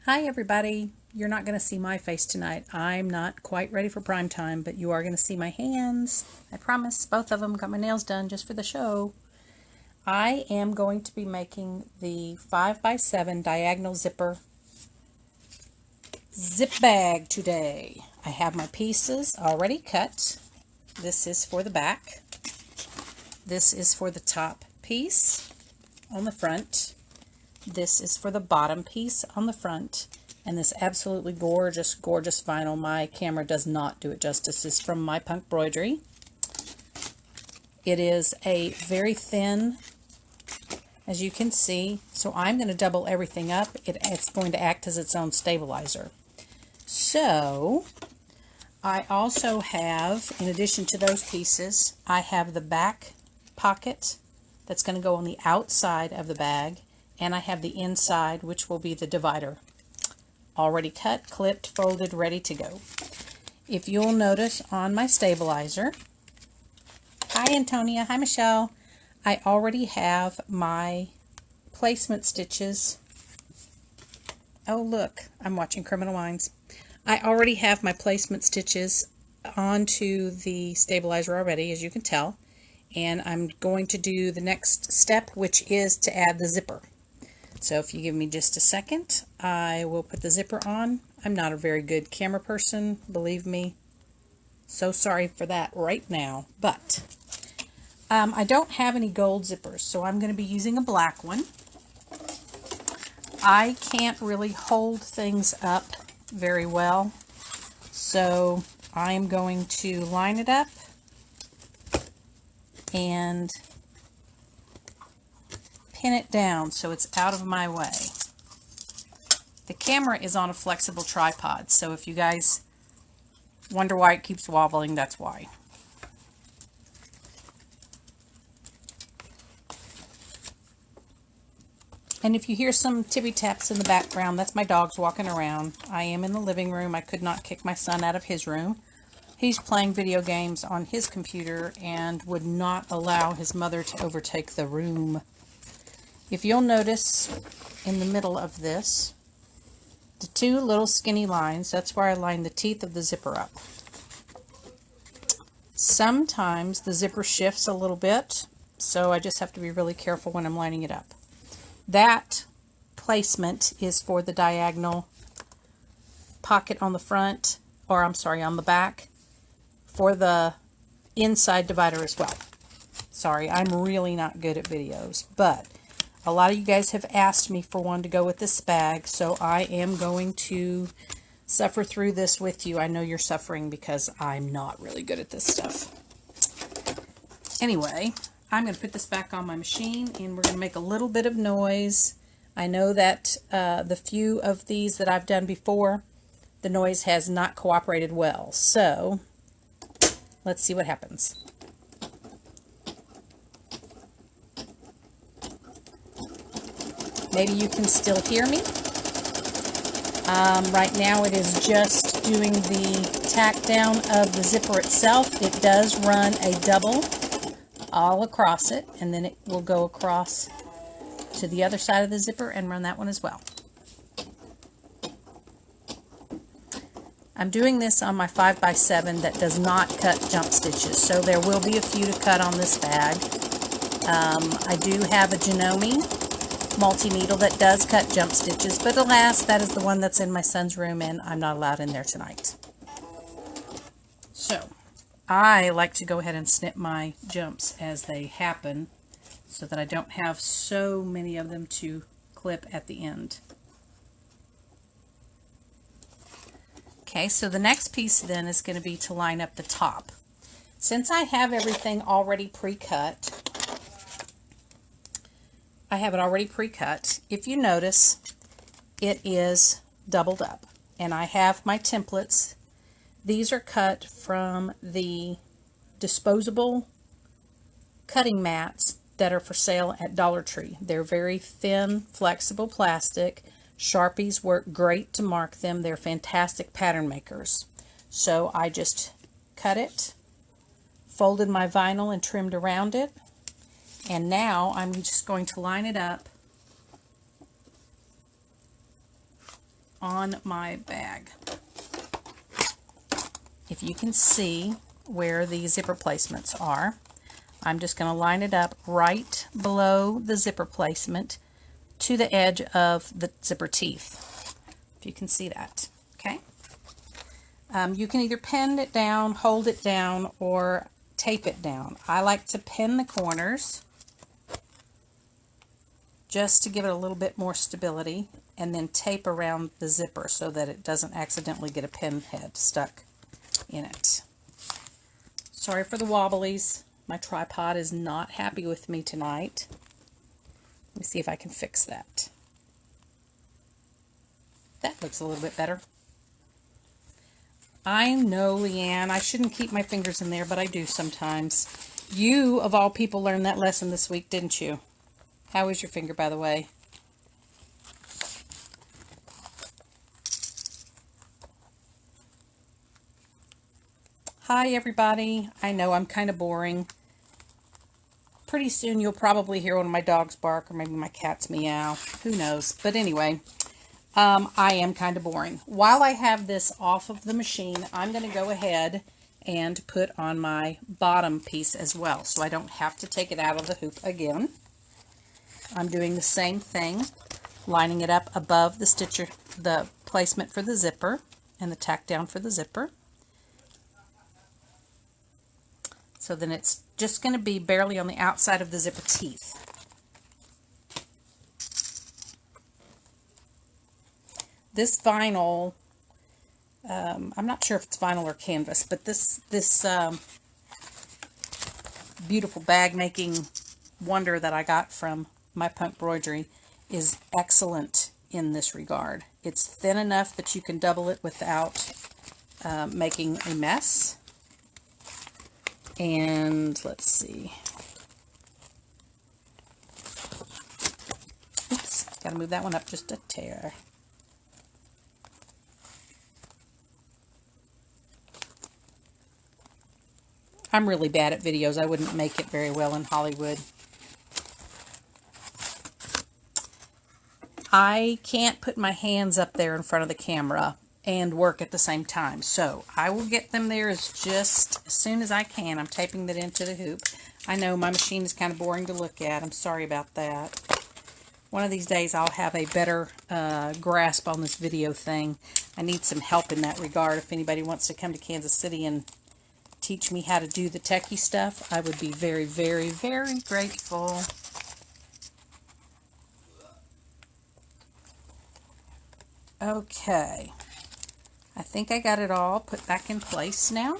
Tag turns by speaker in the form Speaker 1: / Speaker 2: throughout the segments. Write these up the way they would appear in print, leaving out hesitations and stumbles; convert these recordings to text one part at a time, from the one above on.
Speaker 1: Hi everybody. You're not going to see my face tonight. I'm not quite ready for prime time, but you are going to see my hands. I promise. Both of them. Got my nails done just for the show. I am going to be making the 5x7 diagonal zipper zip bag today. I have my pieces already cut. This is for the back. This is for the top piece on the front. This is for the bottom piece on the front. And this absolutely gorgeous, gorgeous vinyl, my camera does not do it justice, is from My Punk Embroidery. It is a very thin, as you can see, so I'm going to double everything up. It's going to act as its own stabilizer. So, I also have, in addition to those pieces, I have the back pocket that's going to go on the outside of the bag, and I have the inside, which will be the divider. Already cut, clipped, folded, ready to go. If you'll notice on my stabilizer, hi Antonia, hi Michelle, I already have my placement stitches. Oh look, I'm watching Criminal Minds. I already have my placement stitches onto the stabilizer already, as you can tell, and I'm going to do the next step, which is to add the zipper. So if you give me just a second, I will put the zipper on. I'm not a very good camera person, believe me. So sorry for that right now. But I don't have any gold zippers, so I'm going to be using a black one. I can't really hold things up very well, so I'm going to line it up and pin it down so it's out of my way. The camera is on a flexible tripod, so if you guys wonder why it keeps wobbling, that's why. And if you hear some tippy taps in the background, that's my dogs walking around. I am in the living room. I could not kick my son out of his room. He's playing video games on his computer and would not allow his mother to overtake the room. If you'll notice in the middle of this, the two little skinny lines, that's where I line the teeth of the zipper up. Sometimes the zipper shifts a little bit, so I just have to be really careful when I'm lining it up. That placement is for the diagonal pocket on the front, or I'm sorry, on the back, for the inside divider as well. Sorry, I'm really not good at videos, but a lot of you guys have asked me for one to go with this bag, so I am going to suffer through this with you. I know you're suffering because I'm not really good at this stuff. Anyway, I'm going to put this back on my machine, and we're going to make a little bit of noise. I know that the few of these that I've done before, the noise has not cooperated well. So, let's see what happens. Maybe you can still hear me. Right now it is just doing the tack down of the zipper itself. It does run a double all across it, and then it will go across to the other side of the zipper and run that one as well. I'm doing this on my 5x7 that does not cut jump stitches, so there will be a few to cut on this bag. I do have a Janome multi-needle that does cut jump stitches, but alas, that is the one that's in my son's room and I'm not allowed in there tonight. So, I like to go ahead and snip my jumps as they happen so that I don't have so many of them to clip at the end. Okay, so the next piece then is going to be to line up the top. Since I have everything already pre-cut, I have it already pre-cut. If you notice, it is doubled up. And I have my templates. These are cut from the disposable cutting mats that are for sale at Dollar Tree. They're very thin, flexible plastic. Sharpies work great to mark them. They're fantastic pattern makers. So I just cut it, folded my vinyl and trimmed around it. And now I'm just going to line it up on my bag. If you can see where the zipper placements are, I'm just going to line it up right below the zipper placement to the edge of the zipper teeth. If you can see that, okay? You can either pin it down, hold it down, or tape it down. I like to pin the corners just to give it a little bit more stability, and then tape around the zipper so that it doesn't accidentally get a pin head stuck in it. Sorry for the wobblies. My tripod is not happy with me tonight. Let me see if I can fix that. That looks a little bit better. I know, Leanne, I shouldn't keep my fingers in there, but I do sometimes. You, of all people, learned that lesson this week, didn't you? How is your finger, by the way? Hi, everybody. I know I'm kind of boring. Pretty soon you'll probably hear one of my dogs bark, or maybe my cats meow. Who knows? But anyway, I am kind of boring. While I have this off of the machine, I'm going to go ahead and put on my bottom piece as well, so I don't have to take it out of the hoop again. I'm doing the same thing, lining it up above the stitcher, the placement for the zipper, and the tack down for the zipper. So then it's just going to be barely on the outside of the zipper teeth. This vinyl, I'm not sure if it's vinyl or canvas, but this beautiful bag making wonder that I got from My Punk Embroidery is excellent in this regard. It's thin enough that you can double it without making a mess. And let's see. Oops, got to move that one up just a tear. I'm really bad at videos. I wouldn't make it very well in Hollywood. I can't put my hands up there in front of the camera and work at the same time. So I will get them there as soon as I can. I'm taping that into the hoop. I know my machine is kind of boring to look at. I'm sorry about that. One of these days I'll have a better grasp on this video thing. I need some help in that regard. If anybody wants to come to Kansas City and teach me how to do the techie stuff, I would be very, very, very grateful. Okay. I think I got it all put back in place now.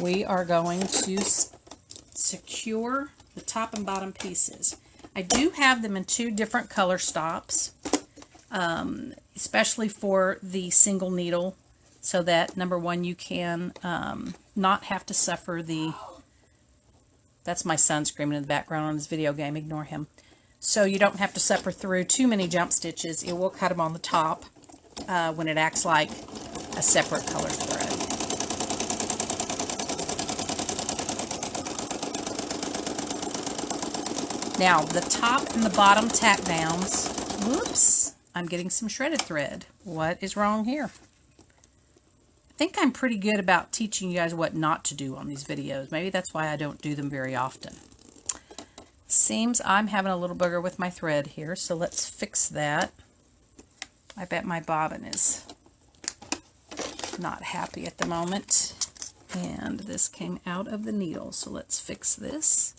Speaker 1: We are going to secure the top and bottom pieces. I do have them in two different color stops, especially for the single needle, so that, number one, you can not have to suffer the... That's my son screaming in the background on his video game. Ignore him. So you don't have to suffer through too many jump stitches. It will cut them on the top when it acts like a separate color thread. Now, the top and the bottom tack downs, whoops, I'm getting some shredded thread. What is wrong here? I think I'm pretty good about teaching you guys what not to do on these videos. Maybe that's why I don't do them very often. Seems I'm having a little booger with my thread here, so let's fix that. I bet my bobbin is not happy at the moment. And this came out of the needle, so let's fix this.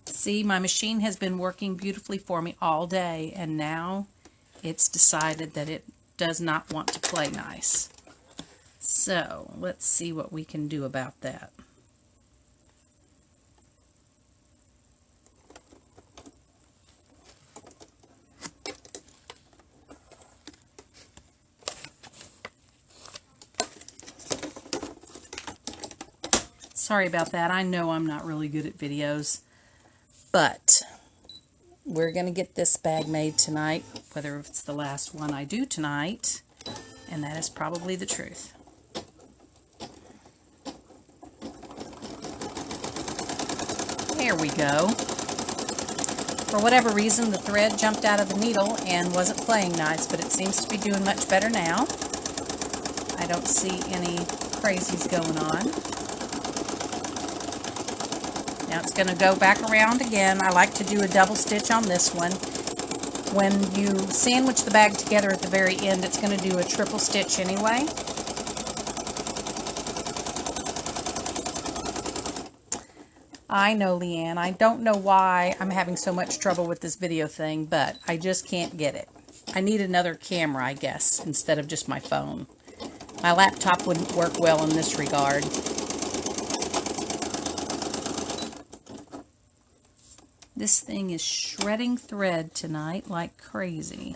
Speaker 1: See, my machine has been working beautifully for me all day, and now it's decided that it does not want to play nice. So, let's see what we can do about that. Sorry about that. I know I'm not really good at videos. But we're going to get this bag made tonight, whether it's the last one I do tonight, and that is probably the truth. There we go. For whatever reason, the thread jumped out of the needle and wasn't playing nice, but it seems to be doing much better now. I don't see any crazies going on. Now it's going to go back around again. I like to do a double stitch on this one. When you sandwich the bag together at the very end, it's going to do a triple stitch anyway. I know, Leanne, I don't know why I'm having so much trouble with this video thing, but I just can't get it. I need another camera, I guess, instead of just my phone. My laptop wouldn't work well in this regard. This thing is shredding thread tonight like crazy.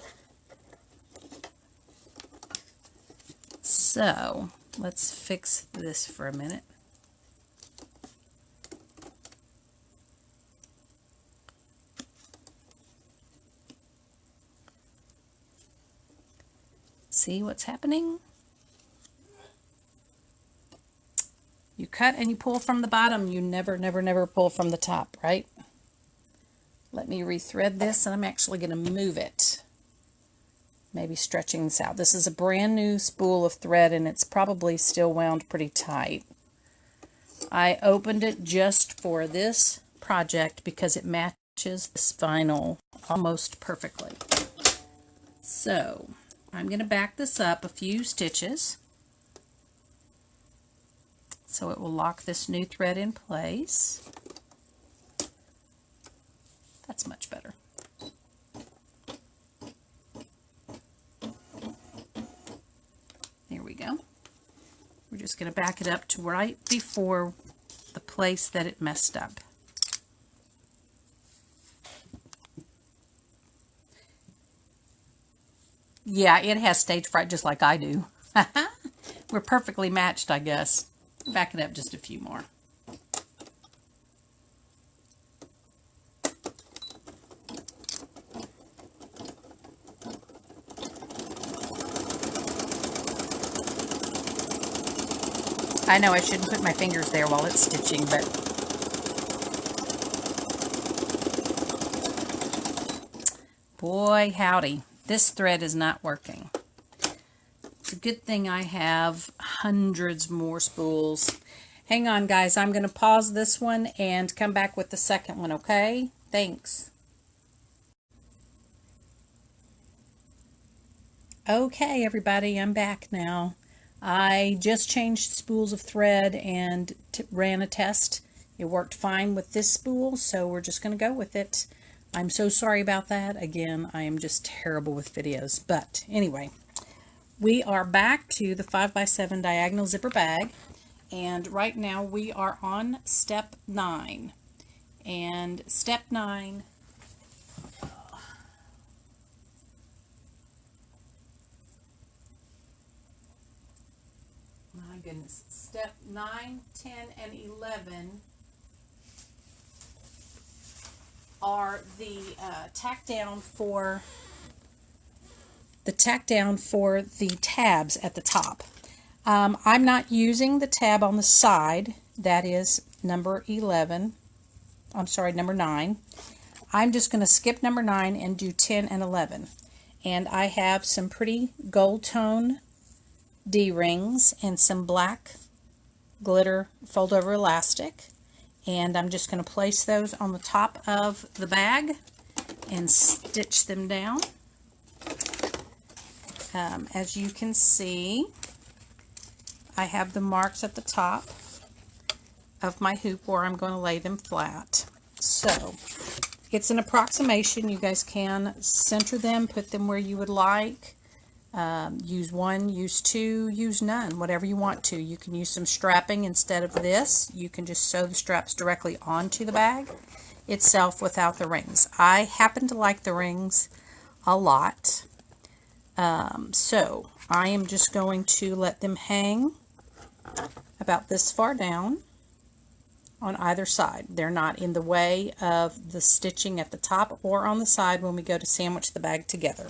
Speaker 1: So, let's fix this for a minute. See what's happening? You cut and you pull from the bottom. You never, never, never pull from the top, right? Let me rethread this, and I'm actually going to move it. Maybe stretching this out. This is a brand new spool of thread, and it's probably still wound pretty tight. I opened it just for this project because it matches this vinyl almost perfectly. So I'm going to back this up a few stitches so it will lock this new thread in place. That's much better. There we go. We're just going to back it up to right before the place that it messed up. Yeah, it has stage fright just like I do. We're perfectly matched, I guess. Back it up just a few more. I know I shouldn't put my fingers there while it's stitching, but boy howdy, this thread is not working. It's a good thing I have hundreds more spools. Hang on, guys. I'm going to pause this one and come back with the second one, okay? Thanks. Okay, everybody, I'm back now. I just changed spools of thread and ran a test. It worked fine with this spool, so we're just going to go with it. I'm so sorry about that. Again, I am just terrible with videos. But anyway, we are back to the 5x7 diagonal zipper bag. And right now we are on step 9. And step 9... my goodness. Step 9, 10, and 11 are the tack down for the tabs at the top. I'm not using the tab on the side. That is number 11. I'm sorry, number 9. I'm just going to skip number 9 and do 10 and 11. And I have some pretty gold tone D-rings and some black glitter fold over elastic. And I'm just going to place those on the top of the bag and stitch them down. As you can see, I have the marks at the top of my hoop where I'm going to lay them flat. So it's an approximation. You guys can center them, put them where you would like. Use one, use two, use none, whatever you want to. You can use some strapping instead of this. You can just sew the straps directly onto the bag itself without the rings. I happen to like the rings a lot. So I am just going to let them hang about this far down on either side. They're not in the way of the stitching at the top or on the side when we go to sandwich the bag together.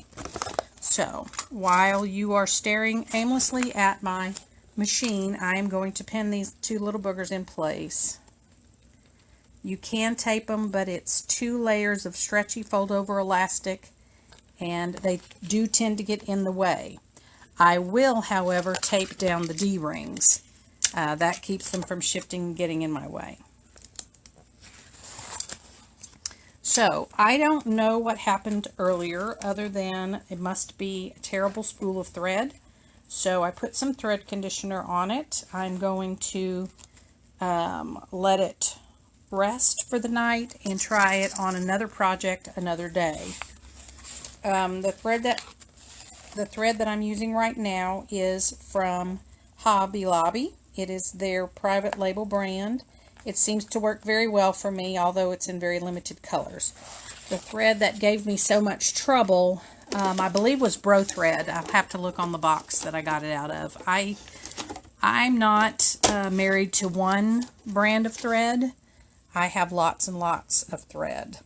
Speaker 1: So while you are staring aimlessly at my machine, I am going to pin these two little boogers in place. You can tape them, but it's 2 layers of stretchy fold over elastic, and they do tend to get in the way. I will, however, tape down the D-rings. That keeps them from shifting and getting in my way. So, I don't know what happened earlier other than it must be a terrible spool of thread. So I put some thread conditioner on it. I'm going to let it rest for the night and try it on another project another day. The thread that I'm using right now is from Hobby Lobby. It is their private label brand. It seems to work very well for me, although it's in very limited colors. The thread that gave me so much trouble, I believe, was Bro thread. I'll have to look on the box that I got it out of. I'm not married to one brand of thread. I have lots and lots of thread.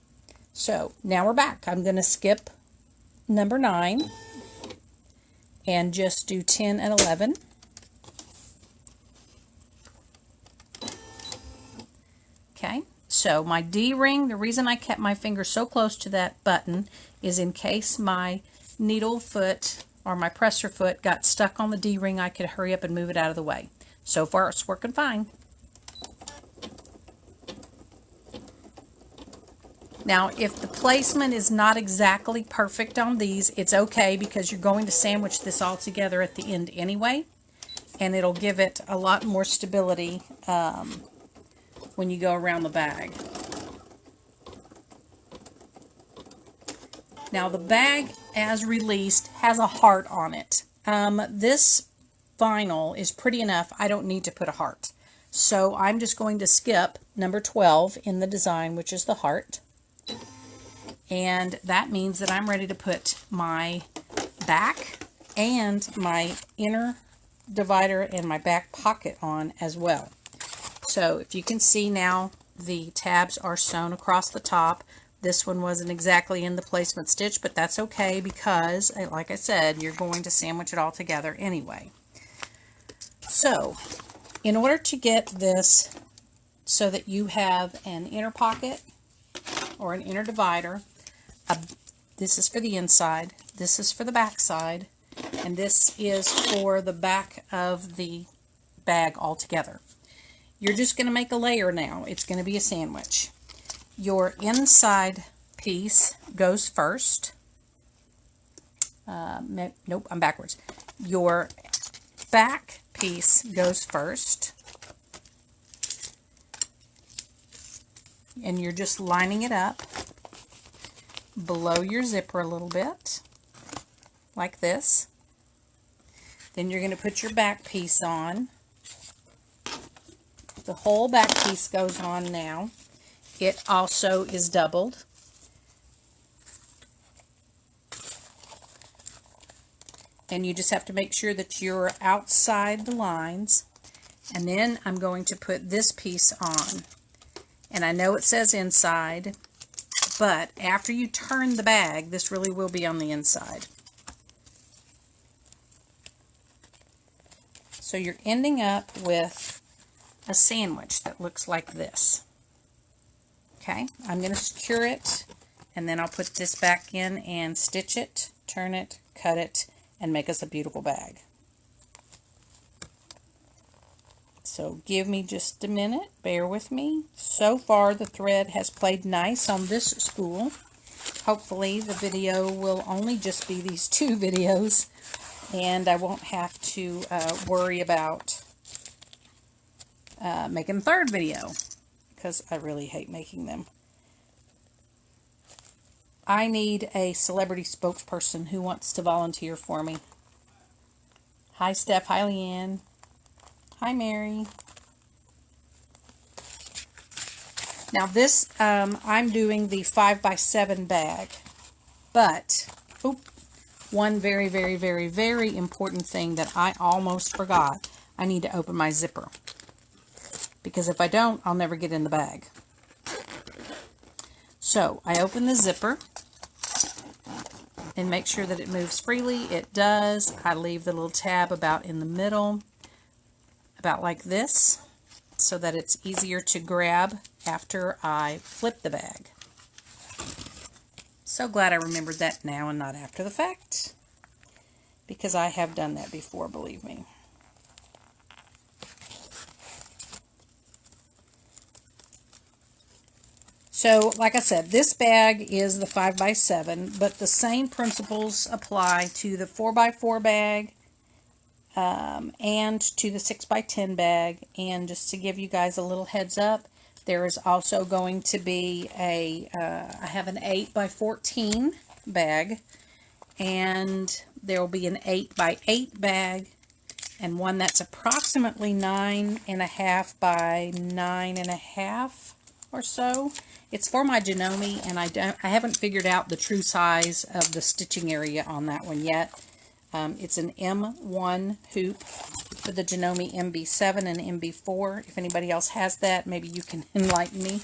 Speaker 1: So now we're back. I'm going to skip number 9 and just do 10 and 11. Okay, so my D-ring, the reason I kept my finger so close to that button is in case my needle foot or my presser foot got stuck on the D-ring, I could hurry up and move it out of the way. So far, it's working fine. Now, if the placement is not exactly perfect on these, it's okay because you're going to sandwich this all together at the end anyway, and it'll give it a lot more stability when you go around the bag. Now the bag as released has a heart on it. This vinyl is pretty enough. I don't need to put a heart. So I'm just going to skip number 12 in the design, which is the heart. And that means that I'm ready to put my back and my inner divider and my back pocket on as well. So if you can see now, the tabs are sewn across the top. This one wasn't exactly in the placement stitch, but that's okay because, like I said, you're going to sandwich it all together anyway. So, in order to get this so that you have an inner pocket or an inner divider, this is for the inside, this is for the back side, and this is for the back of the bag altogether. You're just going to make a layer now. It's going to be a sandwich. Your inside piece goes first. Nope, I'm backwards. Your back piece goes first. And you're just lining it up below your zipper a little bit, like this. Then you're going to put your back piece on. The whole back piece goes on now. It also is doubled. And you just have to make sure that you're outside the lines. And then I'm going to put this piece on. And I know it says inside, but after you turn the bag, this really will be on the inside. So you're ending up with a sandwich that looks like this. Okay, I'm going to secure it, and then I'll put this back in and stitch it, turn it, cut it, and make us a beautiful bag. So give me just a minute, bear with me. So far the thread has played nice on this spool. Hopefully the video will only just be these 2 videos, and I won't have to worry about making a 3rd video, because I really hate making them. I need a celebrity spokesperson who wants to volunteer for me. Hi Steph, hi Leanne, hi Mary. Now this, I'm doing the 5x7 bag, but one very, very, very, very important thing that I almost forgot. I need to open my zipper, because if I don't, I'll never get in the bag. So I open the zipper and make sure that it moves freely. It does. I leave the little tab about in the middle, about like this. so that it's easier to grab after I flip the bag. So glad I remembered that now and not after the fact, because I have done that before, believe me. So, like I said, this bag is the 5x7, but the same principles apply to the 4x4 bag and to the 6x10 bag. And just to give you guys a little heads up, there is also going to be I have an 8x14 bag, and there will be an 8x8 bag, and one that's approximately 9.5 by 9.5 or so. It's for my Janome, and I haven't figured out the true size of the stitching area on that one yet. It's an M1 hoop for the Janome MB7 and MB4. If anybody else has that, maybe you can enlighten me.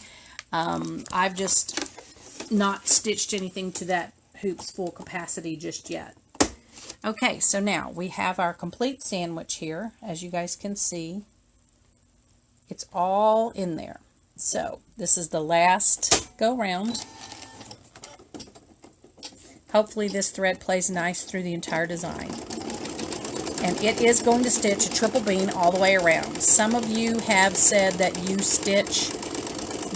Speaker 1: I've just not stitched anything to that hoop's full capacity just yet. Okay, so now we have our complete sandwich here. As you guys can see, it's all in there. So this is the last go round. Hopefully this thread plays nice through the entire design. And it is going to stitch a triple bean all the way around. Some of you have said that you stitch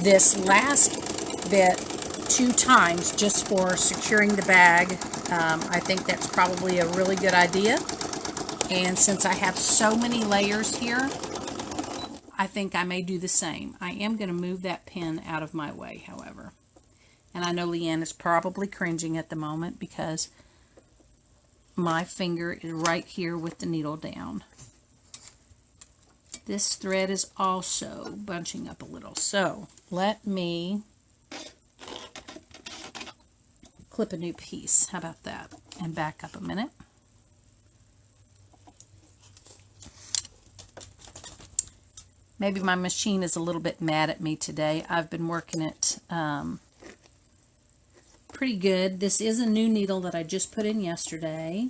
Speaker 1: this last bit 2 times just for securing the bag. I think that's probably a really good idea. And since I have so many layers here, I think I may do the same. I am going to move that pin out of my way, however. And I know Leanne is probably cringing at the moment because my finger is right here with the needle down. This thread is also bunching up a little. So let me clip a new piece. How about that? And back up a minute. Maybe my machine is a little bit mad at me today. I've been working it pretty good. This is a new needle that I just put in yesterday.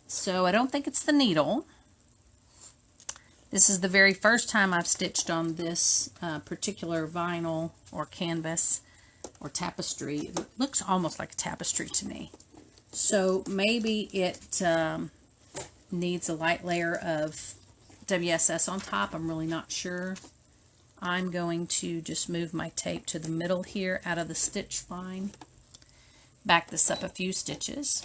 Speaker 1: So I don't think it's the needle. This is the very first time I've stitched on this particular vinyl or canvas or tapestry. It looks almost like a tapestry to me. So maybe it needs a light layer of WSS on top. I'm really not sure. I'm going to just move my tape to the middle here out of the stitch line. Back this up a few stitches.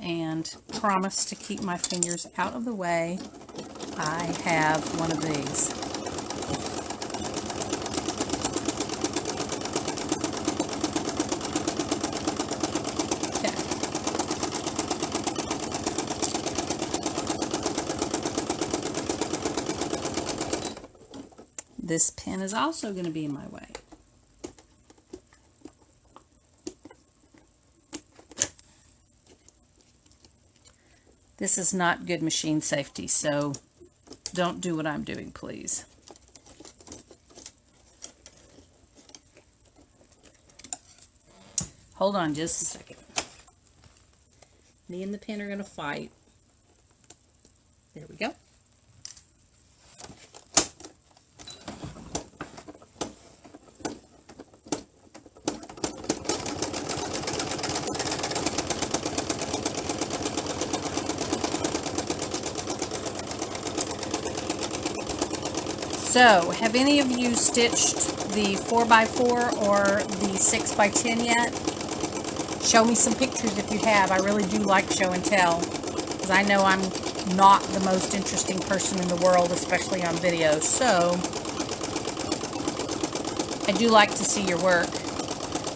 Speaker 1: And promise to keep my fingers out of the way. I have one of these. This pin is also going to be in my way. This is not good machine safety, so don't do what I'm doing, please. Hold on just a second. Me and the pin are going to fight. There we go. So, have any of you stitched the 4x4 or the 6x10 yet? Show me some pictures if you have. I really do like show and tell, because I know I'm not the most interesting person in the world, especially on video. So, I do like to see your work.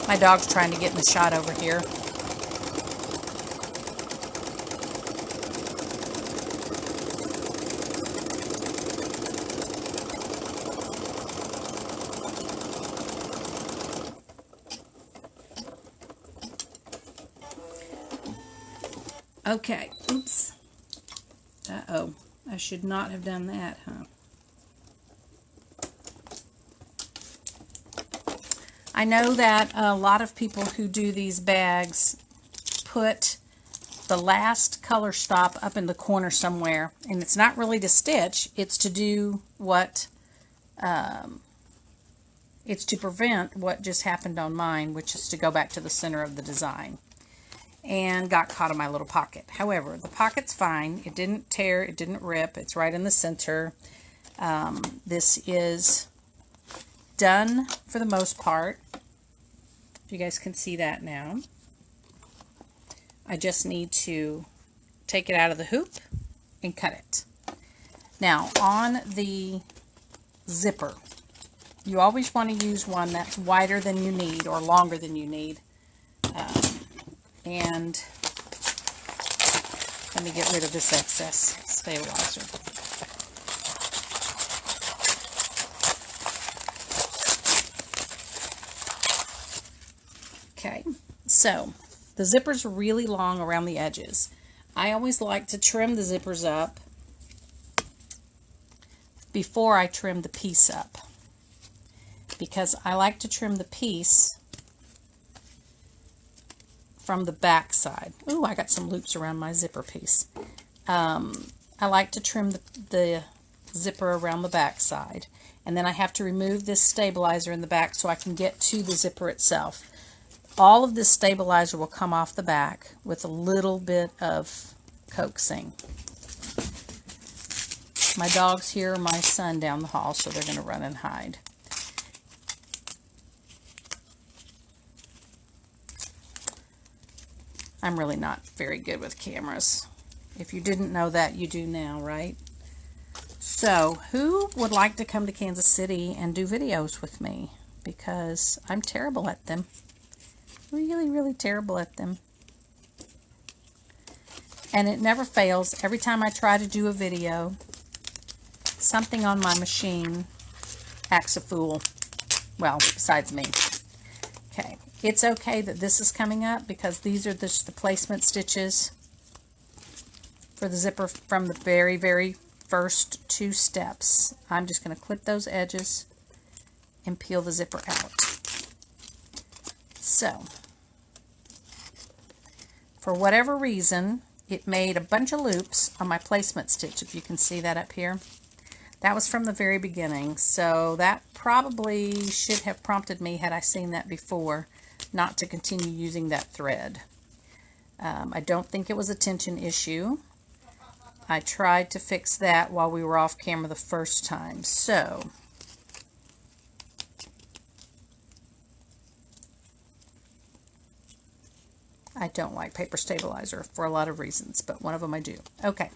Speaker 1: My dog's trying to get in the shot over here. Okay, oops. Uh-oh, I should not have done that, huh? I know that a lot of people who do these bags put the last color stop up in the corner somewhere, and it's not really to stitch, it's to do what, it's to prevent what just happened on mine, which is to go back to the center of the design, and got caught in my little pocket. However, the pocket's fine. It didn't tear, it didn't rip, it's right in the center. This is done for the most part. You guys can see that now. I just need to take it out of the hoop and cut it. Now, on the zipper, you always want to use one that's wider than you need or longer than you need. And let me get rid of this excess stabilizer. Okay, so the zipper's really long around the edges. I always like to trim the zippers up before I trim the piece up, because I like to trim the piece from the back side. Ooh, I got some loops around my zipper piece. I like to trim the zipper around the back side, and then I have to remove this stabilizer in the back so I can get to the zipper itself. All of this stabilizer will come off the back with a little bit of coaxing. My dog's here, my son down the hall, so they're going to run and hide. I'm really not very good with cameras. If you didn't know that, you do now, right? So, who would like to come to Kansas City and do videos with me? Because I'm terrible at them. Really, really terrible at them. And it never fails. Every time I try to do a video, something on my machine acts a fool. Well, besides me. Okay. It's okay that this is coming up because these are the placement stitches for the zipper from the very, very first two steps. I'm just going to clip those edges and peel the zipper out. So, for whatever reason, it made a bunch of loops on my placement stitch, if you can see that up here. That was from the very beginning, so that probably should have prompted me, had I seen that before, not to continue using that thread. I don't think it was a tension issue. I tried to fix that while we were off camera the first time. So, I don't like paper stabilizer for a lot of reasons, but one of them I do. Okay.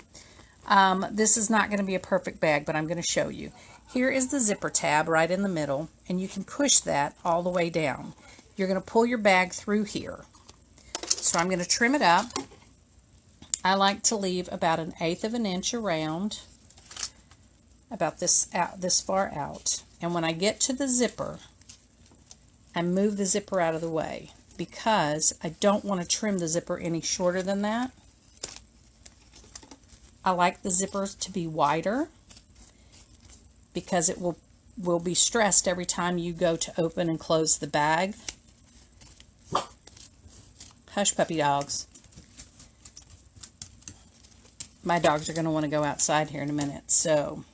Speaker 1: This is not going to be a perfect bag, but I'm going to show you. Here is the zipper tab right in the middle, and you can push that all the way down. You're going to pull your bag through here. So I'm going to trim it up. I like to leave about 1/8 of an inch around, about this far out. And when I get to the zipper, I move the zipper out of the way because I don't want to trim the zipper any shorter than that. I like the zippers to be wider because it will be stressed every time you go to open and close the bag. Hush, puppy dogs. My dogs are going to want to go outside here in a minute. So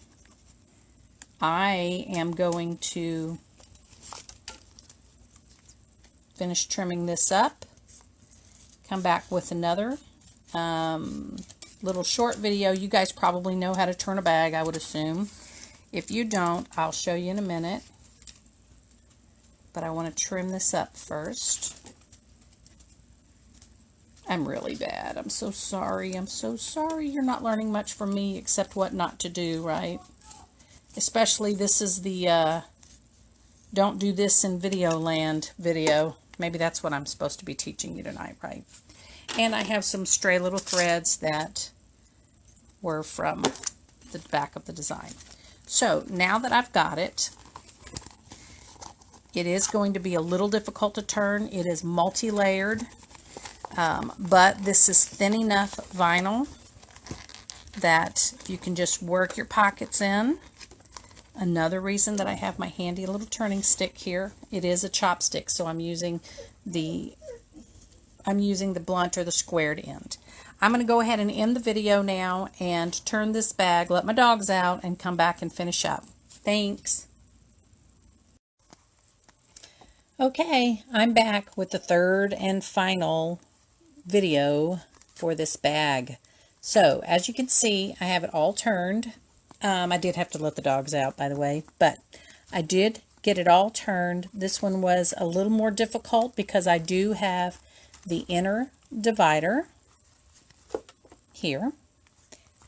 Speaker 1: I am going to finish trimming this up, come back with another little short video. You guys probably know how to turn a bag, I would assume. If you don't, I'll show you in a minute. But I want to trim this up first. I'm really bad. I'm so sorry. I'm so sorry. You're not learning much from me except what not to do, right? Especially this is the don't do this in video land video. Maybe that's what I'm supposed to be teaching you tonight, right? And I have some stray little threads that were from the back of the design. So now that I've got it, it is going to be a little difficult to turn. It is multi-layered, but this is thin enough vinyl that you can just work your pockets in. Another reason that I have my handy little turning stick here, it is a chopstick, so I'm using the I'm using the blunt or the squared end. I'm going to go ahead and end the video now and turn this bag, let my dogs out, and come back and finish up. Thanks. Okay, I'm back with the third and final video for this bag. So, as you can see, I have it all turned. I did have to let the dogs out, by the way, but I did get it all turned. This one was a little more difficult because I do have the inner divider here,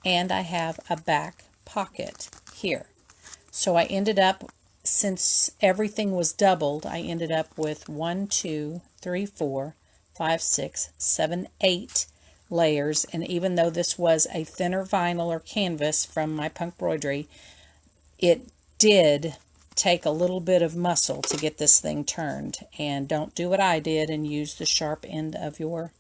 Speaker 1: and I have a back pocket here. So I ended up, since everything was doubled, I ended up with 1, 2, 3, 4, 5, 6, 7, 8 layers. And even though this was a thinner vinyl or canvas from my punk embroidery, it did take a little bit of muscle to get this thing turned. And don't do what I did and use the sharp end of your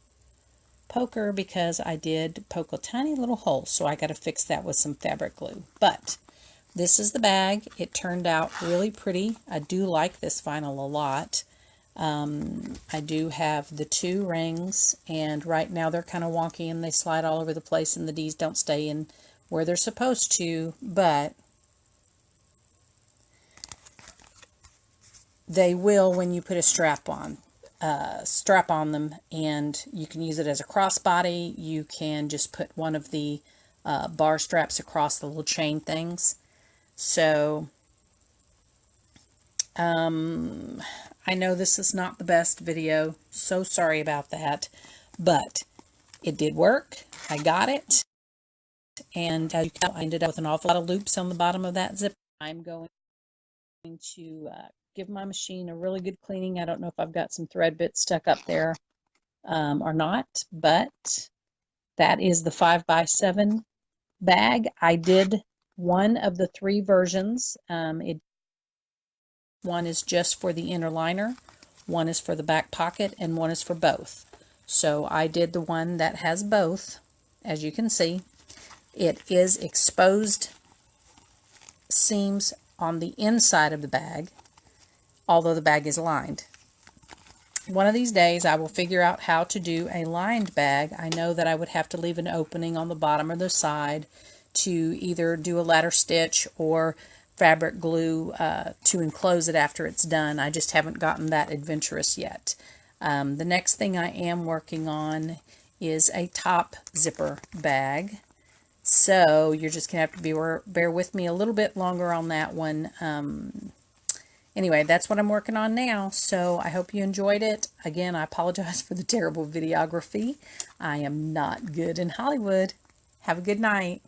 Speaker 1: poker, because I did poke a tiny little hole, so I got to fix that with some fabric glue. But this is the bag. It turned out really pretty. I do like this vinyl a lot. I do have the 2 rings, and right now they're kind of wonky and they slide all over the place, and the D's don't stay in where they're supposed to, but they will when you put a strap on them, and you can use it as a crossbody. You can just put one of the bar straps across the little chain things. So I know this is not the best video, so sorry about that, but it did work. I got it, and as you can tell, I ended up with an awful lot of loops on the bottom of that zipper. I'm going to give my machine a really good cleaning. I don't know if I've got some thread bits stuck up there or not, but that is the 5x7 bag. I did one of the 3 versions. One is just for the inner liner, one is for the back pocket, and one is for both. So I did the one that has both. As you can see, it is exposed seams on the inside of the bag, although the bag is lined. One of these days I will figure out how to do a lined bag. I know that I would have to leave an opening on the bottom or the side to either do a ladder stitch or fabric glue to enclose it after it's done. I just haven't gotten that adventurous yet. The next thing I am working on is a top zipper bag. So you're just going to have to bear with me a little bit longer on that one. Anyway, that's what I'm working on now. So I hope you enjoyed it. Again, I apologize for the terrible videography. I am not good in Hollywood. Have a good night.